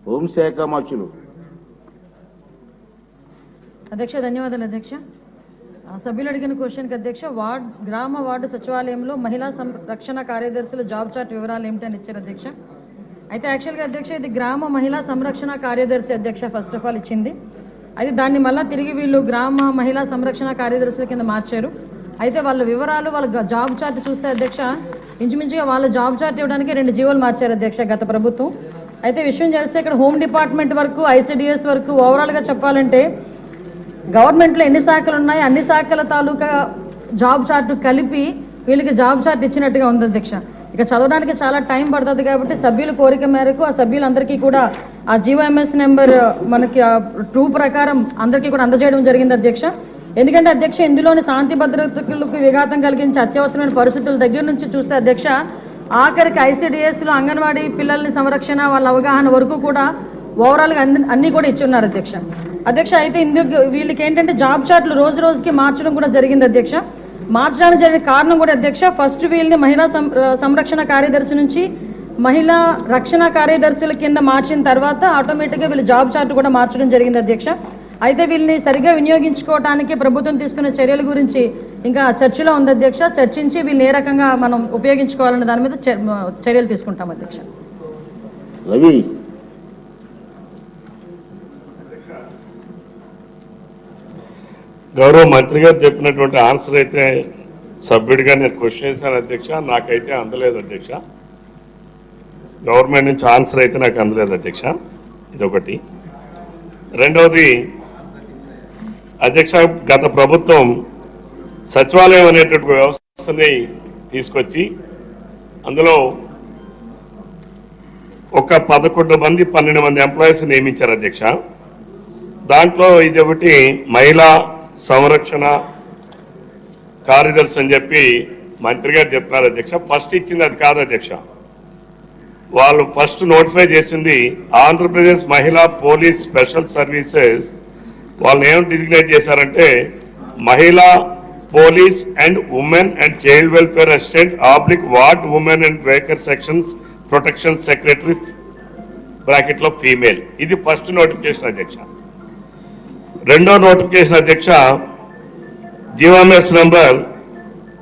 హోంశాఖ మంత్రులు. అధ్యక్ష ధన్యవాదాలు అధ్యక్ష. సభ్యులు అడిగిన క్వశ్చన్కి అధ్యక్ష, గ్రామ వార్డు సచివాలయంలో మహిళా సంరక్షణ కార్యదర్శుల జాబ్ చార్ట్ వివరాలు ఏమిటని ఇచ్చారు అధ్యక్ష. అయితే యాక్చువల్గా అధ్యక్ష ఇది గ్రామ మహిళా సంరక్షణ కార్యదర్శి అధ్యక్ష ఫస్ట్ ఆఫ్ ఆల్ ఇచ్చింది. అయితే దాన్ని మళ్ళీ తిరిగి వీళ్ళు గ్రామ మహిళా సంరక్షణ కార్యదర్శుల కింద మార్చారు. అయితే వాళ్ళ వివరాలు వాళ్ళ జాబ్ చార్ట్ చూస్తే అధ్యక్ష ఇంచుమించుగా వాళ్ళ జాబ్ చార్ట్ ఇవ్వడానికి 2 జీవోలు మార్చారు అధ్యక్ష గత ప్రభుత్వం. అయితే విషయం చేస్తే ఇక్కడ హోమ్ డిపార్ట్మెంట్ వరకు ICDS వరకు ఓవరాల్గా చెప్పాలంటే గవర్నమెంట్లో ఎన్ని శాఖలు ఉన్నాయి అన్ని శాఖల తాలూకా జాబ్ చార్ట్ కలిపి వీళ్ళకి జాబ్ చార్ట్ ఇచ్చినట్టుగా ఉంది అధ్యక్ష. ఇక చదవడానికి చాలా టైం పడుతుంది కాబట్టి సభ్యుల కోరిక మేరకు ఆ సభ్యులందరికీ కూడా ఆ GOMS నెంబర్ మనకి 2 ప్రకారం అందరికీ కూడా అందజేయడం జరిగింది అధ్యక్ష. ఎందుకంటే అధ్యక్ష ఇందులోని శాంతి భద్రతలకు విఘాతం కలిగించే అత్యవసరమైన పరిస్థితుల దగ్గర నుంచి చూస్తే అధ్యక్ష ఆఖరికి ICDSలో అంగన్వాడీ పిల్లల్ని సంరక్షణ వాళ్ళ అవగాహన వరకు కూడా ఓవరాల్గా అన్నీ కూడా ఇచ్చున్నారు అధ్యక్ష. అయితే ఇందుకు వీళ్ళకి ఏంటంటే జాబ్ చార్ట్లు రోజు రోజుకి మార్చడం కూడా జరిగింది అధ్యక్ష. మార్చడానికి జరిగిన కారణం కూడా అధ్యక్ష ఫస్ట్ వీళ్ళని మహిళా సంరక్షణ కార్యదర్శి నుంచి మహిళా రక్షణ కార్యదర్శుల కింద మార్చిన తర్వాత ఆటోమేటిక్గా వీళ్ళు జాబ్ చార్ట్ కూడా మార్చడం జరిగింది అధ్యక్ష. అయితే వీళ్ళని సరిగ్గా వినియోగించుకోవడానికి ప్రభుత్వం తీసుకున్న చర్యల గురించి ఇంకా చర్చలో ఉంది అధ్యక్ష. చర్చించి వీళ్ళని ఏ రకంగా మనం ఉపయోగించుకోవాలనే దాని మీద చర్యలు తీసుకుంటాం అధ్యక్ష. రవి గౌరవ మంత్రి గారు చెప్పినటువంటి ఆన్సర్ అయితే సభ్యుడిగా నేను క్వశ్చన్ చేశాను అధ్యక్ష, నాకైతే అందలేదు అధ్యక్ష. గవర్నమెంట్ నుంచి ఆన్సర్ అయితే నాకు అందలేదు అధ్యక్ష. ఇదొకటి. రెండవది అధ్యక్ష, గత ప్రభుత్వం సచివాలయం అనేటువంటి వ్యవస్థని తీసుకొచ్చి అందులో ఒక 11 మంది 12 మంది ఎంప్లాయీస్ నియమించారు అధ్యక్ష. దాంట్లో ఇది ఒకటి మహిళా సంరక్షణ కార్యదర్శి అని చెప్పి మంత్రి గారు చెప్పినారు అధ్యక్ష. ఫస్ట్ ఇచ్చింది అది కాదు అధ్యక్ష. వాళ్ళు ఫస్ట్ నోటిఫై చేసింది ఆంధ్రప్రదేశ్ మహిళా పోలీస్ స్పెషల్ సర్వీసెస్. వాళ్ళని ఏం డిజిగ్నేట్ చేశారంటే మహిళా police and women and child welfare assistant ward women and weaker sections protection secretary బ్రాకెట్లో ఫీమేల్. ఇది ఫస్ట్ నోటిఫికేషన్ అధ్యక్ష. రెండో నోటిఫికేషన్ అధ్యక్ష GOMS నంబర్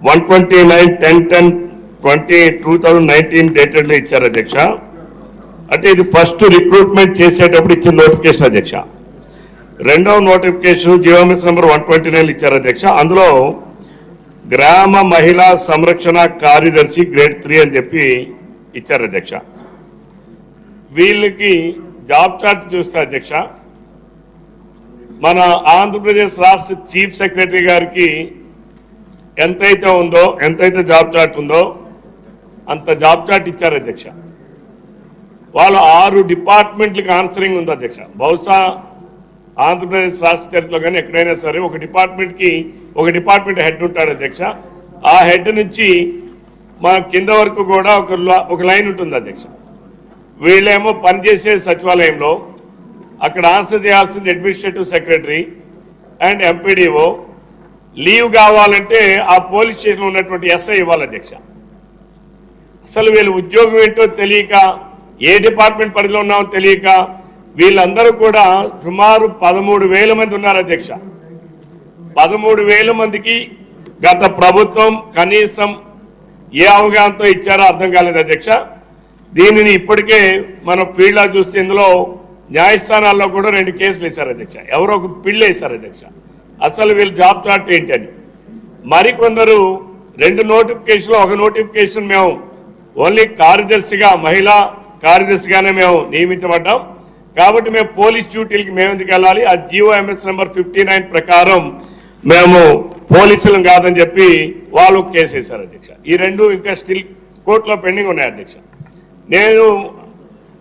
129/10/2019 డేటెడ్లో ఇచ్చారు అధ్యక్ష. అంటే ఇది ఫస్ట్ రిక్రూట్మెంట్ చేసేటప్పుడు ఇచ్చిన నోటిఫికేషన్ అధ్యక్ష. రెండవ నోటిఫికేషన్ GOMS నంబర్ 129 ఇచ్చారు అధ్యక్ష. అందులో గ్రామ మహిళా సంరక్షణ కార్యదర్శి గ్రేడ్ 3 అని చెప్పి ఇచ్చారు అధ్యక్ష. వీళ్ళకి జాబ్ చార్ట్ చూస్తే అధ్యక్ష మన ఆంధ్రప్రదేశ్ రాష్ట్ర చీఫ్ సెక్రటరీ గారికి ఎంతైతే జాబ్ చార్ట్ ఉందో అంత జాబ్ చార్ట్ ఇచ్చారు అధ్యక్ష. వాళ్ళు 6 డిపార్ట్మెంట్లకు ఆన్సరింగ్ ఉంది అధ్యక్ష. బహుశా ఆంధ్రప్రదేశ్ రాష్ట్ర చరిత్రలో కానీ ఎక్కడైనా సరే ఒక డిపార్ట్మెంట్ హెడ్ ఉంటాడు అధ్యక్ష. ఆ హెడ్ నుంచి మా కింద వరకు కూడా ఒక లైన్ ఉంటుంది అధ్యక్ష. వీళ్ళేమో పనిచేసే సచివాలయంలో అక్కడ ఆన్సర్ చేయాల్సింది administrative secretary and MPDO. Leave కావాలంటే ఆ పోలీస్ స్టేషన్లో ఉన్నటువంటి SI ఇవ్వాలి అధ్యక్ష. అసలు వీళ్ళు ఉద్యోగం ఏంటో తెలియక ఏ డిపార్ట్మెంట్ పరిధిలో ఉన్నామో తెలియక వీళ్ళందరూ కూడా సుమారు 13,000 మంది ఉన్నారు అధ్యక్ష. 13,000 మందికి గత ప్రభుత్వం కనీసం ఏ అవగాహనతో ఇచ్చారో అర్థం కాలేదు అధ్యక్ష. దీనిని ఇప్పటికే మనం ఫీల్డ్లో చూస్తే ఇందులో న్యాయస్థానాల్లో కూడా 2 కేసులు వేశారు అధ్యక్ష. ఎవరో ఒక పిల్లి వేశారు అధ్యక్ష. అసలు వీళ్ళు జాబ్ చార్ట్ ఏంటి అని. మరికొందరు 2 నోటిఫికేషన్లో ఒక నోటిఫికేషన్ మేము ఓన్లీ మహిళా కార్యదర్శిగానే మేము నియమించబడ్డాం కాబట్టి మేము పోలీస్ డ్యూటీలకి మేము ఎందుకు వెళ్ళాలి, ఆ GOMS నంబర్ 59 ప్రకారం మేము పోలీసులం కాదని చెప్పి వాళ్ళు కేసు వేశారు అధ్యక్ష. ఈ 2 ఇంకా స్టిల్ కోర్టులో పెండింగ్ ఉన్నాయి అధ్యక్ష. నేను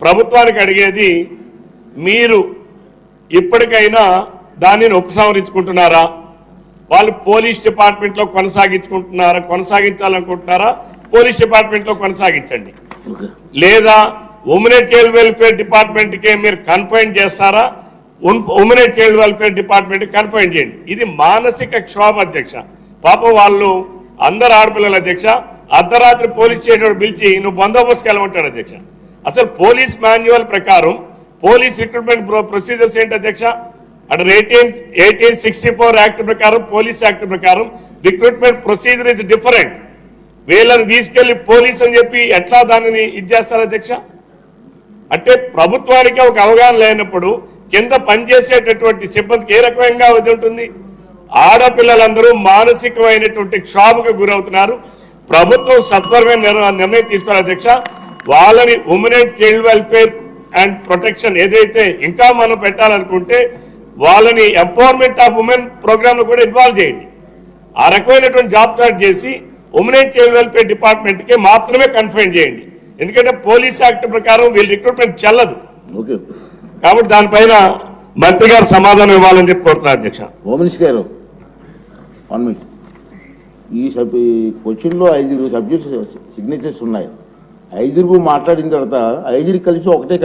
ప్రభుత్వానికి అడిగేది, మీరు ఇప్పటికైనా దానిని ఉపసంహరించుకుంటున్నారా? వాళ్ళు పోలీస్ డిపార్ట్మెంట్లో కొనసాగించాలనుకుంటున్నారా? పోలీస్ డిపార్ట్మెంట్లో కొనసాగించండి. లేదా ఉమెన్ అండ్ చైల్డ్ వెల్ఫేర్ డిపార్ట్మెంట్కే మీరు కన్ఫైన్ చేస్తారా? ఉమెన్ అండ్ చైల్డ్ వెల్ఫేర్ డిపార్ట్మెంట్కి కన్ఫైన్ చేయండి. ఇది మానసిక క్షోభ అధ్యక్ష. పాపం వాళ్ళు అందరు ఆడపిల్లలు అధ్యక్ష. అర్ధరాత్రి పోలీస్ స్టేషన్ పిలిచి నువ్వు బందోబస్తుకి వెళ్ళమంటాడు అధ్యక్ష. అసలు పోలీస్ మాన్యువల్ ప్రకారం పోలీస్ రిక్రూట్మెంట్ ప్రొసీజర్స్ ఏంటి అధ్యక్ష? అండర్ 1864 యాక్ట్ ప్రకారం, పోలీస్ యాక్ట్ ప్రకారం రిక్రూట్మెంట్ ప్రొసీజర్ ఇస్ డిఫరెంట్. వీళ్ళని తీసుకెళ్లి పోలీస్ అని చెప్పి ఎట్లా దానిని ఇచ్చేస్తారు అధ్యక్ష? అంటే ప్రభుత్వానికి ఒక అవగాహన లేనప్పుడు కింద పనిచేసేటటువంటి సిబ్బందికి ఏ రకంగా ఇది ఉంటుంది? ఆడపిల్లలందరూ మానసికమైనటువంటి క్షోభకు గురవుతున్నారు. ప్రభుత్వం సత్వరమైన నిర్ణయం తీసుకోవాలి అధ్యక్ష. వాళ్ళని women and child welfare and protection ఏదైతే ఇంకా మనం పెట్టాలనుకుంటే వాళ్ళని ఎంపవర్మెంట్ ఆఫ్ ఉమెన్ ప్రోగ్రామ్ కూడా ఇన్వాల్వ్ చేయండి. ఆ రకమైనటువంటి జాబ్ చార్ట్ చేసి ఉమెన్ అండ్ చైల్డ్ వెల్ఫేర్ డిపార్ట్మెంట్కి మాత్రమే కన్ఫైన్ చేయండి. ఎందుకంటే పోలీస్ యాక్ట్ ప్రకారం వీళ్ళు రిక్రూట్మెంట్ చెల్లదు. ఓకే, కాబట్టి దానిపైన మంత్రి గారు సమాధానం ఇవ్వాలని చెప్పి కోరుతున్నారు అధ్యక్ష. హోమ్ మినిస్టర్ గారు 1 minute. ఈ క్వశ్చన్లో 5 సబ్జెక్ట్స్ సిగ్నేచర్స్ ఉన్నాయి. 5 మాట్లాడిన తర్వాత 5 కలిసి ఒకటే